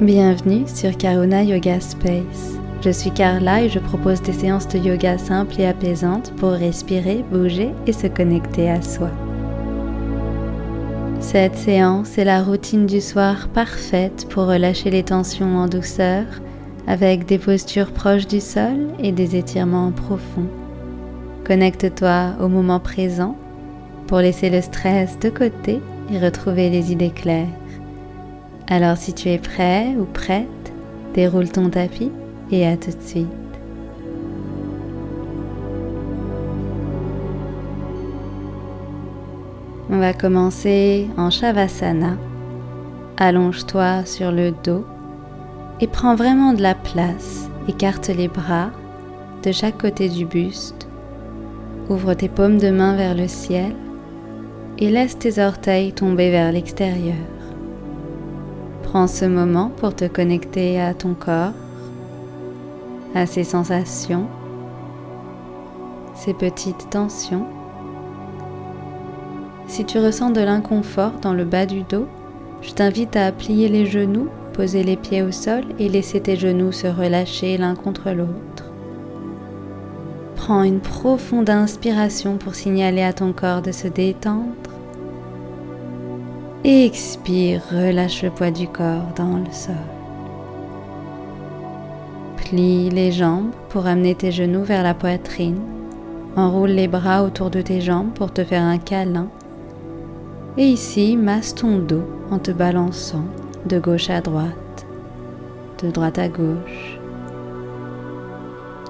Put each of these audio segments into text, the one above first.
Bienvenue sur Karuna Yoga Space. Je suis Carla et je propose des séances de yoga simples et apaisantes pour respirer, bouger et se connecter à soi. Cette séance est la routine du soir parfaite pour relâcher les tensions en douceur avec des postures proches du sol et des étirements profonds. Connecte-toi au moment présent pour laisser le stress de côté et retrouver les idées claires. Alors si tu es prêt ou prête, déroule ton tapis et à tout de suite. On va commencer en Shavasana. Allonge-toi sur le dos et prends vraiment de la place. Écarte les bras de chaque côté du buste. Ouvre tes paumes de main vers le ciel et laisse tes orteils tomber vers l'extérieur. Prends ce moment pour te connecter à ton corps, à ses sensations, ses petites tensions. Si tu ressens de l'inconfort dans le bas du dos, je t'invite à plier les genoux, poser les pieds au sol et laisser tes genoux se relâcher l'un contre l'autre. Prends une profonde inspiration pour signaler à ton corps de se détendre. Et expire, relâche le poids du corps dans le sol. Plie les jambes pour amener tes genoux vers la poitrine. Enroule les bras autour de tes jambes pour te faire un câlin. Et ici, masse ton dos en te balançant de gauche à droite, de droite à gauche,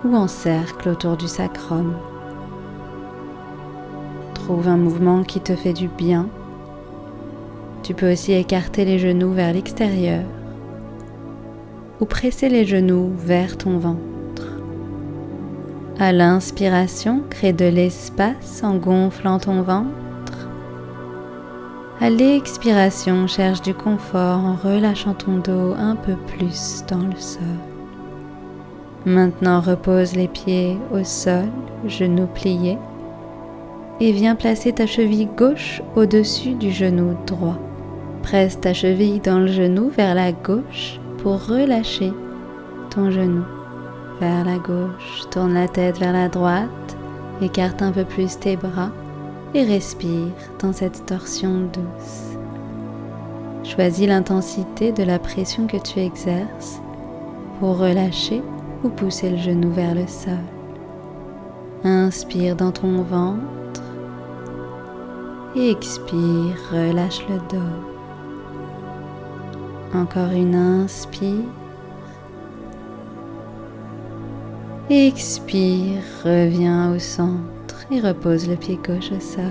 ou en cercle autour du sacrum. Trouve un mouvement qui te fait du bien. Tu peux aussi écarter les genoux vers l'extérieur ou presser les genoux vers ton ventre. À l'inspiration, crée de l'espace en gonflant ton ventre. À l'expiration, cherche du confort en relâchant ton dos un peu plus dans le sol. Maintenant, repose les pieds au sol, genoux pliés, et viens placer ta cheville gauche au-dessus du genou droit. Presse ta cheville dans le genou vers la gauche pour relâcher ton genou vers la gauche. Tourne la tête vers la droite, écarte un peu plus tes bras et respire dans cette torsion douce. Choisis l'intensité de la pression que tu exerces pour relâcher ou pousser le genou vers le sol. Inspire dans ton ventre et expire, relâche le dos. Encore une inspire. Expire, reviens au centre et repose le pied gauche au sol.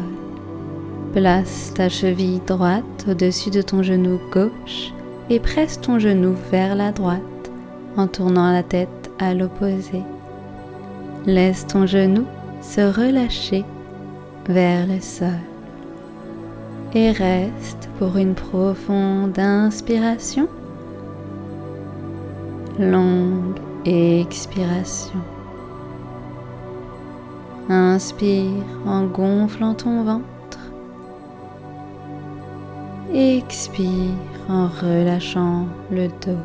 Place ta cheville droite au-dessus de ton genou gauche et presse ton genou vers la droite en tournant la tête à l'opposé. Laisse ton genou se relâcher vers le sol. Et reste pour une profonde inspiration, longue expiration. Inspire en gonflant ton ventre. Expire en relâchant le dos.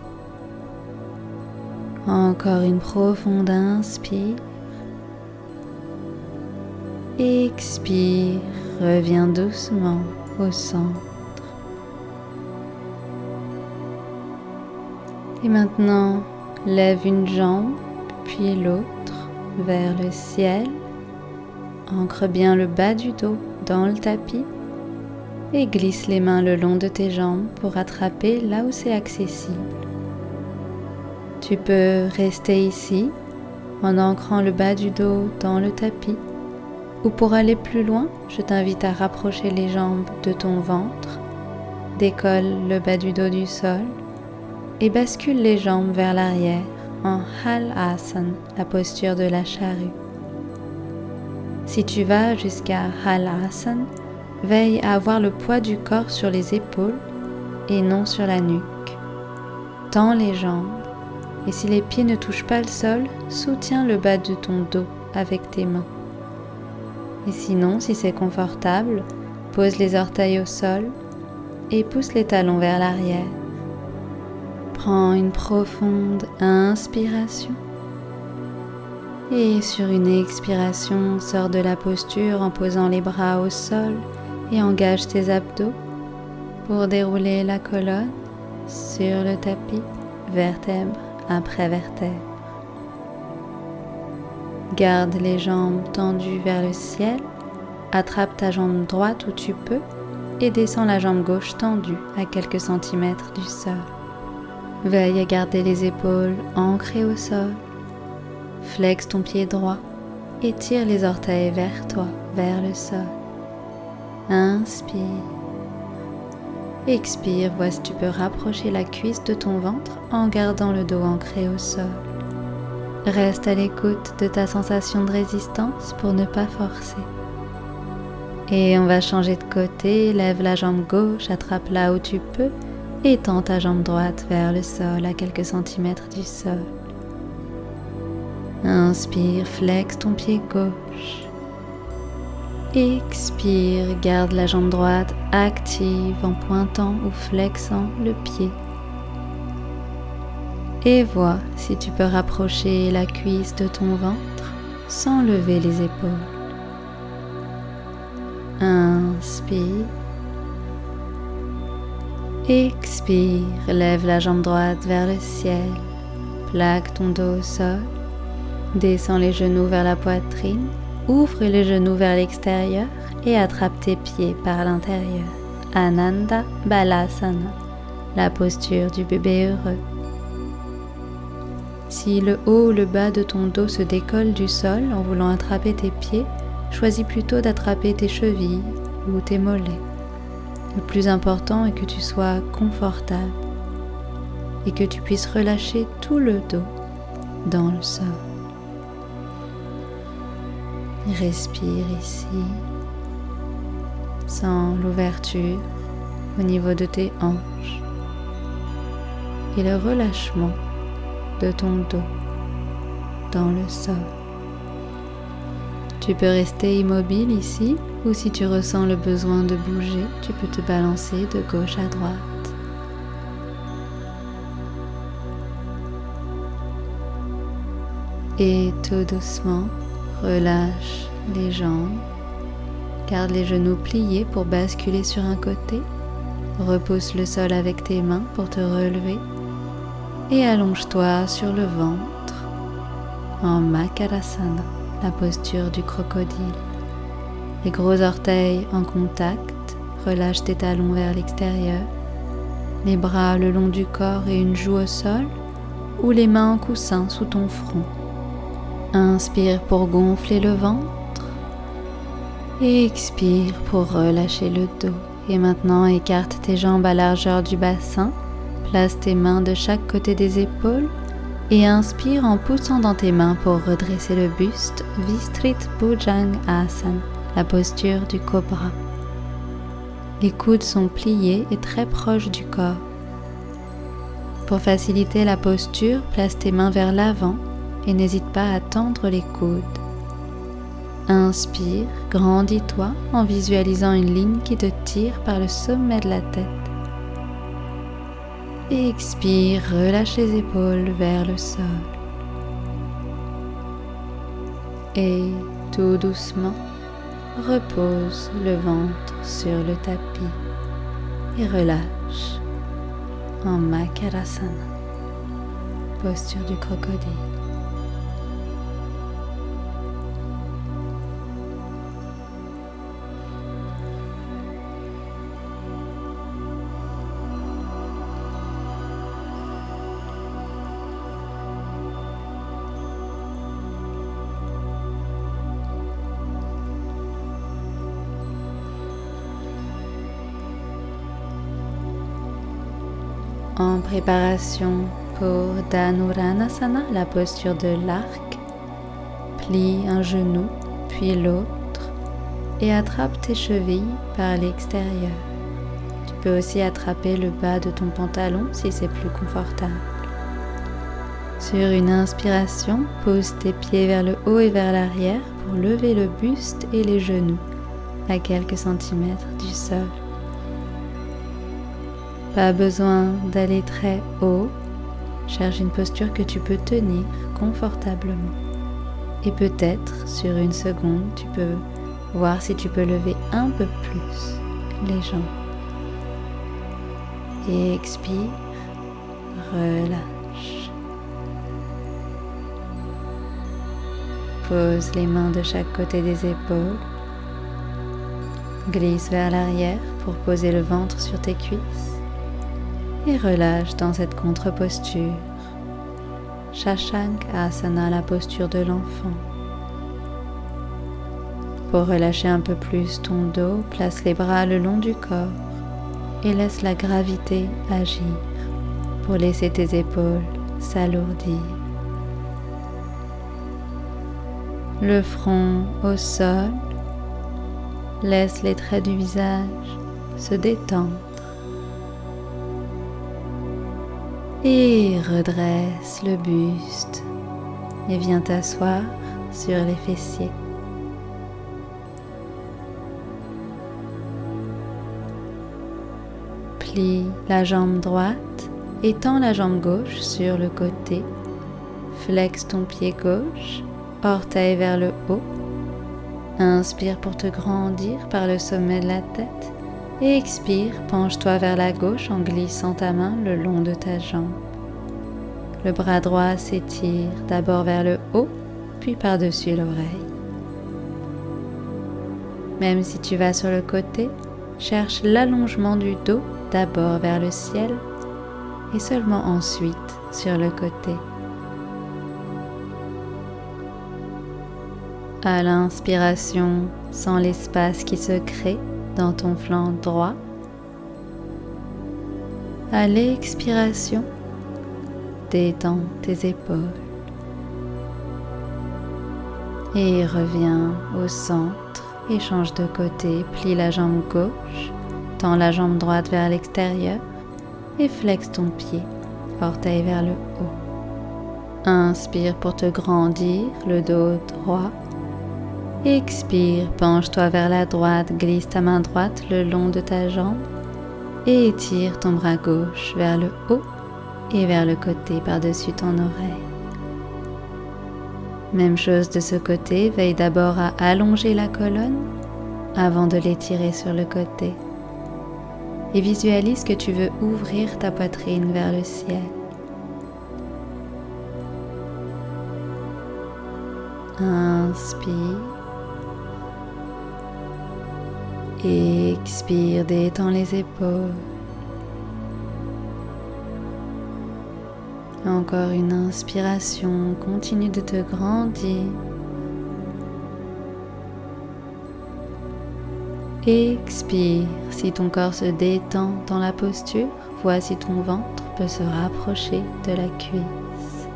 Encore une profonde inspire. Expire, reviens doucement au centre. Et maintenant, lève une jambe puis l'autre vers le ciel. Ancre bien le bas du dos dans le tapis et glisse les mains le long de tes jambes pour attraper là où c'est accessible. Tu peux rester ici en ancrant le bas du dos dans le tapis. Ou pour aller plus loin, je t'invite à rapprocher les jambes de ton ventre, décolle le bas du dos du sol et bascule les jambes vers l'arrière en Halasana, la posture de la charrue. Si tu vas jusqu'à Halasana, veille à avoir le poids du corps sur les épaules et non sur la nuque. Tends les jambes et si les pieds ne touchent pas le sol, soutiens le bas de ton dos avec tes mains. Et sinon, si c'est confortable, pose les orteils au sol et pousse les talons vers l'arrière. Prends une profonde inspiration et sur une expiration, sors de la posture en posant les bras au sol et engage tes abdos pour dérouler la colonne sur le tapis, vertèbre après vertèbre. Garde les jambes tendues vers le ciel, attrape ta jambe droite où tu peux et descends la jambe gauche tendue à quelques centimètres du sol. Veille à garder les épaules ancrées au sol. Flexe ton pied droit et tire les orteils vers toi, vers le sol. Inspire. Expire, vois si tu peux rapprocher la cuisse de ton ventre en gardant le dos ancré au sol. Reste à l'écoute de ta sensation de résistance pour ne pas forcer. Et on va changer de côté, lève la jambe gauche, attrape là où tu peux et tends ta jambe droite vers le sol à quelques centimètres du sol. Inspire, flexe ton pied gauche. Expire, garde la jambe droite active en pointant ou flexant le pied. Et vois si tu peux rapprocher la cuisse de ton ventre sans lever les épaules. Inspire. Expire, lève la jambe droite vers le ciel. Plaque ton dos au sol. Descends les genoux vers la poitrine. Ouvre les genoux vers l'extérieur et attrape tes pieds par l'intérieur. Ananda Balasana, la posture du bébé heureux. Si le haut ou le bas de ton dos se décolle du sol en voulant attraper tes pieds, choisis plutôt d'attraper tes chevilles ou tes mollets. Le plus important est que tu sois confortable et que tu puisses relâcher tout le dos dans le sol. Respire ici, sens l'ouverture au niveau de tes hanches et le relâchement de ton dos dans le sol. Tu peux rester immobile ici ou si tu ressens le besoin de bouger, tu peux te balancer de gauche à droite. Et tout doucement, relâche les jambes, garde les genoux pliés pour basculer sur un côté, repousse le sol avec tes mains pour te relever et allonge-toi sur le ventre en Makarasana, la posture du crocodile. Les gros orteils en contact, relâche tes talons vers l'extérieur, les bras le long du corps et une joue au sol ou les mains en coussin sous ton front. Inspire pour gonfler le ventre et expire pour relâcher le dos. Et maintenant, écarte tes jambes à largeur du bassin, place tes mains de chaque côté des épaules et inspire en poussant dans tes mains pour redresser le buste, Vistrit Bhujanga Asana, la posture du cobra. Les coudes sont pliés et très proches du corps. Pour faciliter la posture, place tes mains vers l'avant et n'hésite pas à tendre les coudes. Inspire, grandis-toi en visualisant une ligne qui te tire par le sommet de la tête. Et expire, relâche les épaules vers le sol. Et tout doucement, repose le ventre sur le tapis et relâche en Makarasana, posture du crocodile. En préparation pour Dhanurasana, la posture de l'arc, plie un genou puis l'autre et attrape tes chevilles par l'extérieur. Tu peux aussi attraper le bas de ton pantalon si c'est plus confortable. Sur une inspiration, pose tes pieds vers le haut et vers l'arrière pour lever le buste et les genoux à quelques centimètres du sol. Pas besoin d'aller très haut cherche une posture que tu peux tenir confortablement. Et peut-être, sur une seconde, tu peux voir si tu peux lever un peu plus les jambes. Et expire, relâche. Pose les mains de chaque côté des épaules. Glisse vers l'arrière pour poser le ventre sur tes cuisses. Et relâche dans cette contre-posture. Shashank-asana, la posture de l'enfant. Pour relâcher un peu plus ton dos, place les bras le long du corps et laisse la gravité agir pour laisser tes épaules s'alourdir. Le front au sol, laisse les traits du visage se détendre. Et redresse le buste et viens t'asseoir sur les fessiers. Plie la jambe droite et tends la jambe gauche sur le côté. Flexe ton pied gauche, orteil vers le haut. Inspire pour te grandir par le sommet de la tête. Et expire, penche-toi vers la gauche en glissant ta main le long de ta jambe. Le bras droit s'étire d'abord vers le haut, puis par-dessus l'oreille. Même si tu vas sur le côté, cherche l'allongement du dos d'abord vers le ciel et seulement ensuite sur le côté. À l'inspiration, sens l'espace qui se crée dans ton flanc droit. À l'expiration, détends tes épaules et reviens au centre et change de côté. Plie la jambe gauche, tends la jambe droite vers l'extérieur et flexe ton pied, orteil vers le haut. Inspire pour te grandir, le dos droit. Expire, penche-toi vers la droite, glisse ta main droite le long de ta jambe et étire ton bras gauche vers le haut et vers le côté par-dessus ton oreille. Même chose de ce côté, veille d'abord à allonger la colonne avant de l'étirer sur le côté. Et visualise que tu veux ouvrir ta poitrine vers le ciel. Inspire. Expire, détends les épaules. Encore une inspiration, continue de te grandir. Expire, si ton corps se détend dans la posture, vois si ton ventre peut se rapprocher de la cuisse.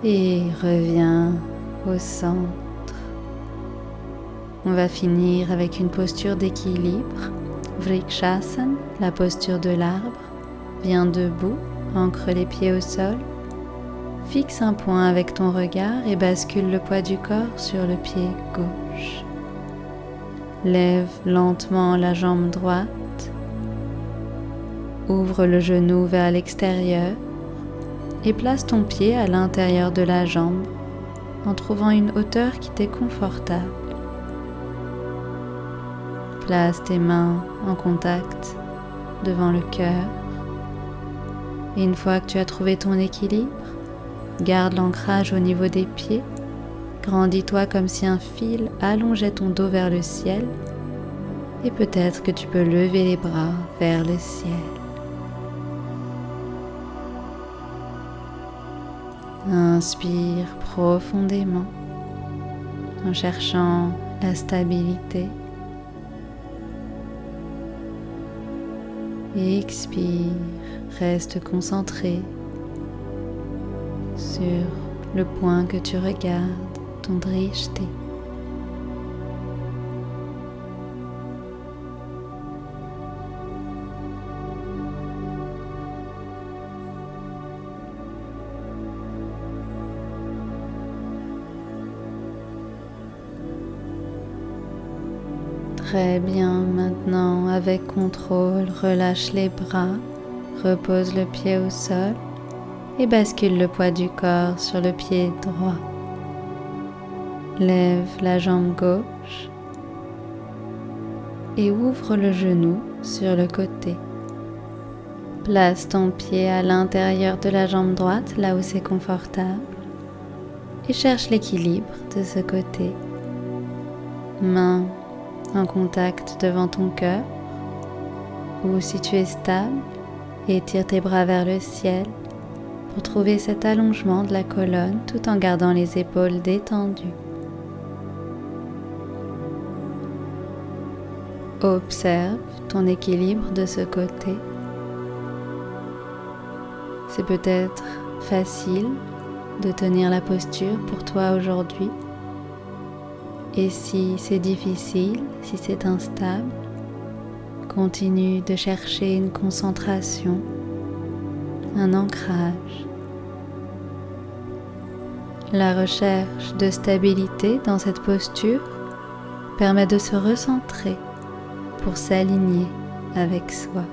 Et reviens au centre. On va finir avec une posture d'équilibre, Vrikshasana, la posture de l'arbre. Viens debout, ancre les pieds au sol, fixe un point avec ton regard et bascule le poids du corps sur le pied gauche. Lève lentement la jambe droite, ouvre le genou vers l'extérieur et place ton pied à l'intérieur de la jambe en trouvant une hauteur qui t'est confortable. Place tes mains en contact devant le cœur. Et une fois que tu as trouvé ton équilibre, garde l'ancrage au niveau des pieds. Grandis-toi comme si un fil allongeait ton dos vers le ciel. Et peut-être que tu peux lever les bras vers le ciel. Inspire profondément en cherchant la stabilité. Et expire, reste concentré sur le point que tu regardes, ton drishti. Très bien, maintenant avec contrôle, relâche les bras, Repose le pied au sol et bascule le poids du corps sur le pied droit. Lève la jambe gauche et ouvre le genou sur le côté. Place ton pied à l'intérieur de la jambe droite, là où c'est confortable, et cherche l'équilibre de ce côté. Main en contact devant ton cœur, ou si tu es stable, étire tes bras vers le ciel pour trouver cet allongement de la colonne tout en gardant les épaules détendues. Observe ton équilibre de ce côté. C'est peut-être facile de tenir la posture pour toi aujourd'hui. Et si c'est difficile, si c'est instable, continue de chercher une concentration, un ancrage. La recherche de stabilité dans cette posture permet de se recentrer pour s'aligner avec soi.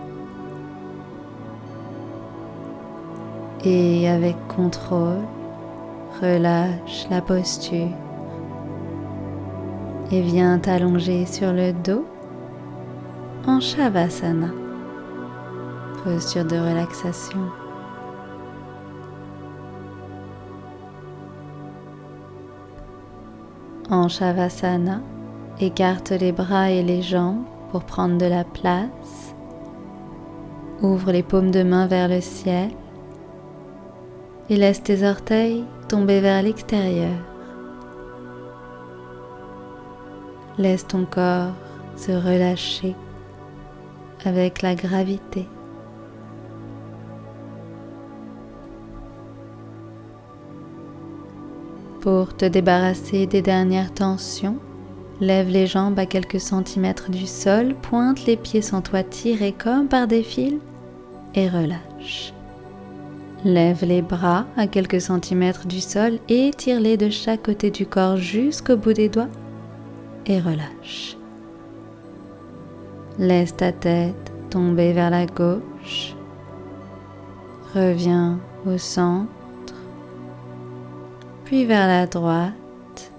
Et avec contrôle, relâche la posture et viens t'allonger sur le dos en Shavasana, posture de relaxation. En Shavasana, écarte les bras et les jambes pour prendre de la place. Ouvre les paumes de main vers le ciel et laisse tes orteils tomber vers l'extérieur. Laisse ton corps se relâcher avec la gravité. Pour te débarrasser des dernières tensions, lève les jambes à quelques centimètres du sol, pointe les pieds sans toi tirés comme par des fils et relâche. Lève les bras à quelques centimètres du sol et étire-les de chaque côté du corps jusqu'au bout des doigts et relâche. Laisse ta tête tomber vers la gauche. Reviens au centre, puis vers la droite.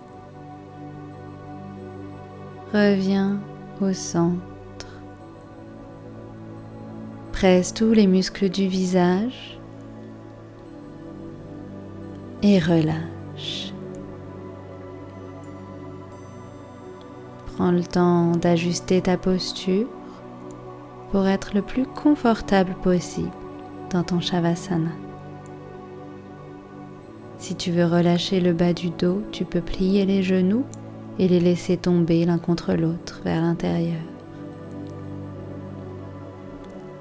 Reviens au centre. Presse tous les muscles du visage et relâche. Prends le temps d'ajuster ta posture pour être le plus confortable possible dans ton Shavasana. Si tu veux relâcher le bas du dos, tu peux plier les genoux et les laisser tomber l'un contre l'autre vers l'intérieur.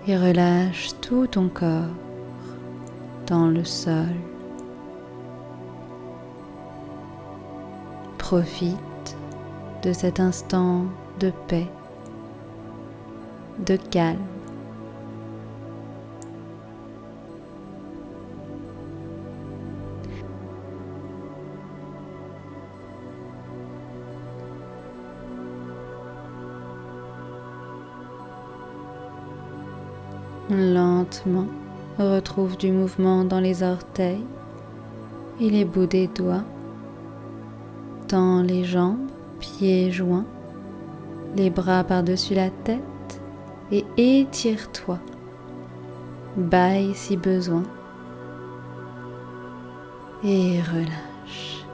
Et relâche tout ton corps dans le sol. Profite de cet instant de paix, de calme. Lentement, retrouve du mouvement dans les orteils et les bouts des doigts. Tends les jambes, pieds joints, les bras par-dessus la tête et étire-toi. Bâille si besoin et relâche.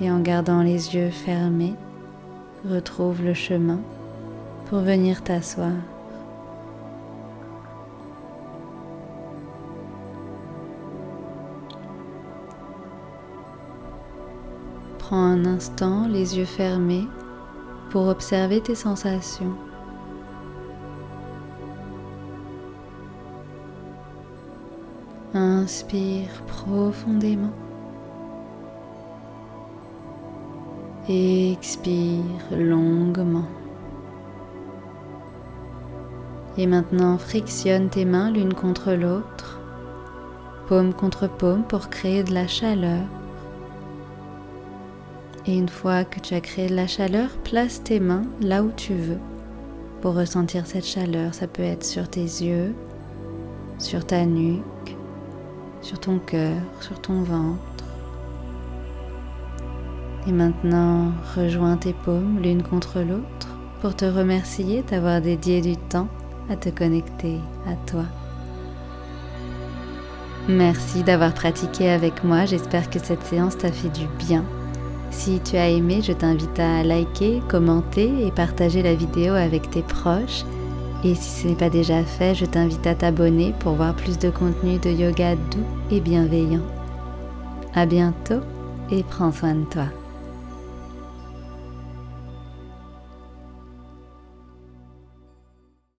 Et en gardant les yeux fermés, retrouve le chemin pour venir t'asseoir. Prends un instant les yeux fermés pour observer tes sensations. Inspire profondément. Expire longuement. Et maintenant, frictionne tes mains l'une contre l'autre, paume contre paume pour créer de la chaleur. Et une fois que tu as créé de la chaleur, place tes mains là où tu veux pour ressentir cette chaleur. Ça peut être sur tes yeux, sur ta nuque, sur ton cœur, sur ton ventre. Et maintenant, rejoins tes paumes l'une contre l'autre pour te remercier d'avoir dédié du temps à te connecter à toi. Merci d'avoir pratiqué avec moi, j'espère que cette séance t'a fait du bien. Si tu as aimé, je t'invite à liker, commenter et partager la vidéo avec tes proches. Et si ce n'est pas déjà fait, je t'invite à t'abonner pour voir plus de contenu de yoga doux et bienveillant. À bientôt et prends soin de toi.